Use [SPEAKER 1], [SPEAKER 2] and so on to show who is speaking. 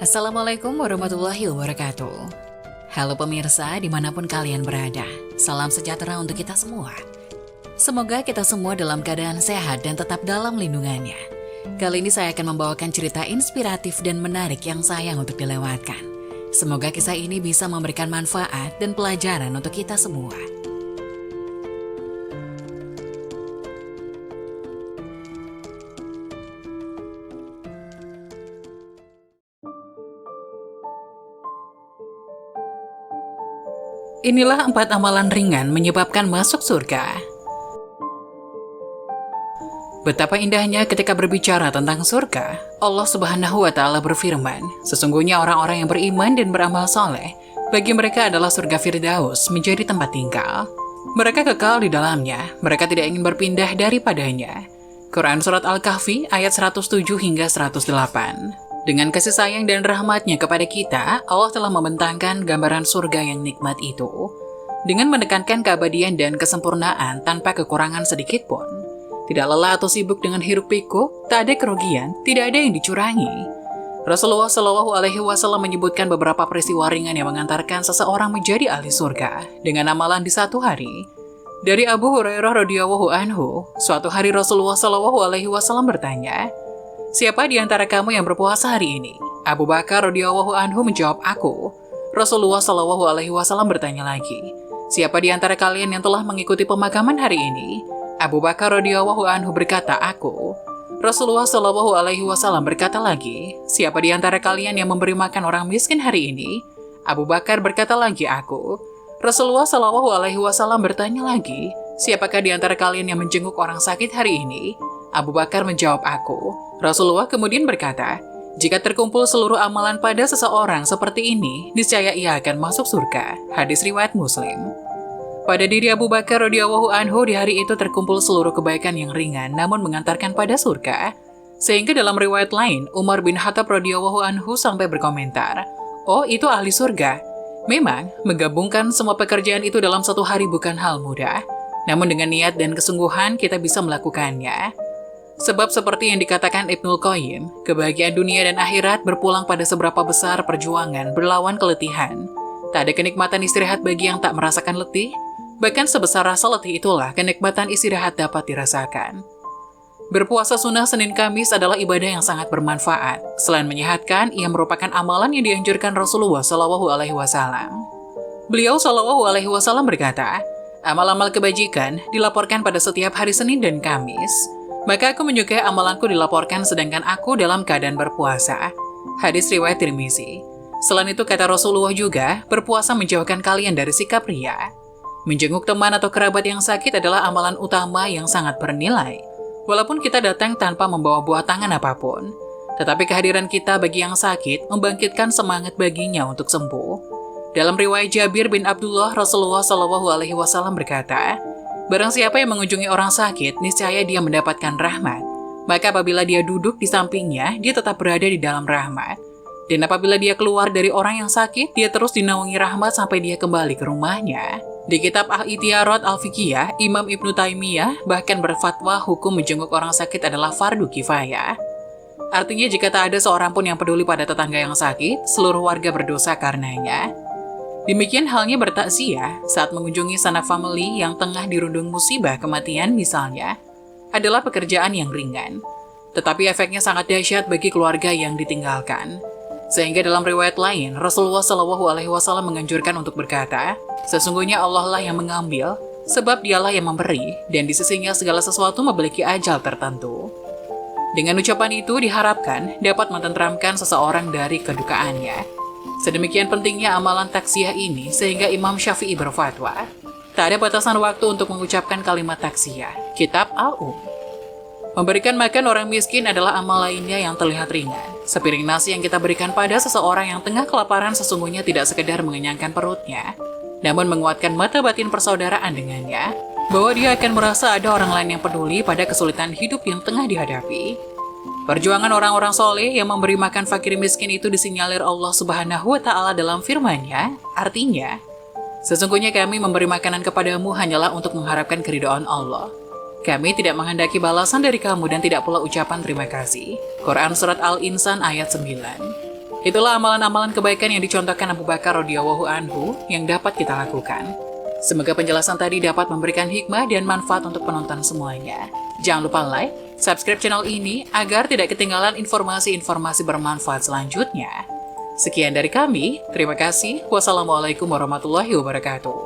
[SPEAKER 1] Assalamualaikum warahmatullahi wabarakatuh. Halo pemirsa dimanapun kalian berada, salam sejahtera untuk kita semua. Semoga kita semua dalam keadaan sehat dan tetap dalam lindungannya. Kali ini saya akan membawakan cerita inspiratif dan menarik yang sayang untuk dilewatkan. Semoga kisah ini bisa memberikan manfaat dan pelajaran untuk kita semua. Inilah 4 amalan ringan menyebabkan masuk surga. Betapa indahnya ketika berbicara tentang surga. Allah Subhanahu wa Ta'ala berfirman, sesungguhnya orang-orang yang beriman dan beramal soleh, bagi mereka adalah surga Firdaus menjadi tempat tinggal. Mereka kekal di dalamnya, mereka tidak ingin berpindah daripadanya. Quran Surat Al-Kahfi ayat 107 hingga 108. Dengan kasih sayang dan rahmatnya kepada kita, Allah telah membentangkan gambaran surga yang nikmat itu. Dengan menekankan keabadian dan kesempurnaan tanpa kekurangan sedikit pun. Tidak lelah atau sibuk dengan hiruk pikuk, tak ada kerugian, tidak ada yang dicurangi. Rasulullah Shallallahu Alaihi Wasallam menyebutkan beberapa peristiwa ringan yang mengantarkan seseorang menjadi ahli surga dengan amalan di satu hari. Dari Abu Hurairah radhiyallahu anhu, suatu hari Rasulullah Shallallahu Alaihi Wasallam bertanya, "Siapa di antara kamu yang berpuasa hari ini?" Abu Bakar radhiyallahu anhu menjawab, "Aku." Rasulullah shallallahu alaihi wasallam bertanya lagi, "Siapa di antara kalian yang telah mengikuti pemakaman hari ini?" Abu Bakar radhiyallahu anhu berkata, "Aku." Rasulullah shallallahu alaihi wasallam berkata lagi, "Siapa di antara kalian yang memberi makan orang miskin hari ini?" Abu Bakar berkata lagi, "Aku." Rasulullah shallallahu alaihi wasallam bertanya lagi, "Siapakah di antara kalian yang menjenguk orang sakit hari ini?" Abu Bakar menjawab, "Aku." Rasulullah kemudian berkata, "Jika terkumpul seluruh amalan pada seseorang seperti ini, niscaya ia akan masuk surga." Hadis riwayat Muslim. Pada diri Abu Bakar radhiyallahu anhu di hari itu terkumpul seluruh kebaikan yang ringan namun mengantarkan pada surga. Sehingga dalam riwayat lain, Umar bin Khattab radhiyallahu anhu sampai berkomentar, "Oh, itu ahli surga." Memang, menggabungkan semua pekerjaan itu dalam satu hari bukan hal mudah. Namun dengan niat dan kesungguhan kita bisa melakukannya. Sebab seperti yang dikatakan Ibnul Qayyim, kebahagiaan dunia dan akhirat berpulang pada seberapa besar perjuangan berlawan keletihan. Tak ada kenikmatan istirahat bagi yang tak merasakan letih, bahkan sebesar rasa letih itulah kenikmatan istirahat dapat dirasakan. Berpuasa sunnah Senin Kamis adalah ibadah yang sangat bermanfaat. Selain menyehatkan, ia merupakan amalan yang dianjurkan Rasulullah Shallallahu Alaihi Wasallam. Beliau Shallallahu Alaihi Wasallam berkata, "Amal-amal kebajikan dilaporkan pada setiap hari Senin dan Kamis. Maka aku menyukai amalanku dilaporkan sedangkan aku dalam keadaan berpuasa." Hadis riwayat Tirmizi. Selain itu kata Rasulullah juga, berpuasa menjauhkan kalian dari sikap ria. Menjenguk teman atau kerabat yang sakit adalah amalan utama yang sangat bernilai. Walaupun kita datang tanpa membawa buah tangan apapun, tetapi kehadiran kita bagi yang sakit membangkitkan semangat baginya untuk sembuh. Dalam riwayat Jabir bin Abdullah, Rasulullah Shallallahu Alaihi Wasallam berkata, "Barang siapa yang mengunjungi orang sakit, niscaya dia mendapatkan rahmat. Maka apabila dia duduk di sampingnya, dia tetap berada di dalam rahmat. Dan apabila dia keluar dari orang yang sakit, dia terus dinaungi rahmat sampai dia kembali ke rumahnya." Di kitab Al-Itiyarat Al-Fiqhiyah, Imam Ibnu Taimiyah bahkan berfatwa hukum menjenguk orang sakit adalah fardu kifayah. Artinya jika tak ada seorang pun yang peduli pada tetangga yang sakit, seluruh warga berdosa karenanya. Demikian halnya bertakziah saat mengunjungi sanak famili yang tengah dirundung musibah kematian misalnya, adalah pekerjaan yang ringan. Tetapi efeknya sangat dahsyat bagi keluarga yang ditinggalkan. Sehingga dalam riwayat lain, Rasulullah Shallallahu Alaihi Wasallam menganjurkan untuk berkata, "Sesungguhnya Allah lah yang mengambil, sebab dialah yang memberi, dan di sisinya segala sesuatu memiliki ajal tertentu." Dengan ucapan itu diharapkan dapat menenteramkan seseorang dari kedukaannya. Sedemikian pentingnya amalan taksiyah ini sehingga Imam Syafi'i berfatwa, tak ada batasan waktu untuk mengucapkan kalimat taksiyah. Kitab Al-Um. Memberikan makan orang miskin adalah amal lainnya yang terlihat ringan. Sepiring nasi yang kita berikan pada seseorang yang tengah kelaparan sesungguhnya tidak sekedar mengenyangkan perutnya, namun menguatkan mata batin persaudaraan dengannya, bahwa dia akan merasa ada orang lain yang peduli pada kesulitan hidup yang tengah dihadapi. Perjuangan orang-orang soleh yang memberi makan fakir miskin itu disinyalir Allah Subhanahu wa Ta'ala dalam firman-Nya, artinya, "Sesungguhnya kami memberi makanan kepadamu hanyalah untuk mengharapkan keridhaan Allah. Kami tidak menghendaki balasan dari kamu dan tidak pula ucapan terima kasih." Quran Surat Al-Insan ayat 9. Itulah amalan-amalan kebaikan yang dicontohkan Abu Bakar radhiyallahu anhu yang dapat kita lakukan. Semoga penjelasan tadi dapat memberikan hikmah dan manfaat untuk penonton semuanya. Jangan lupa like, subscribe channel ini agar tidak ketinggalan informasi-informasi bermanfaat selanjutnya. Sekian dari kami, terima kasih. Wassalamualaikum warahmatullahi wabarakatuh.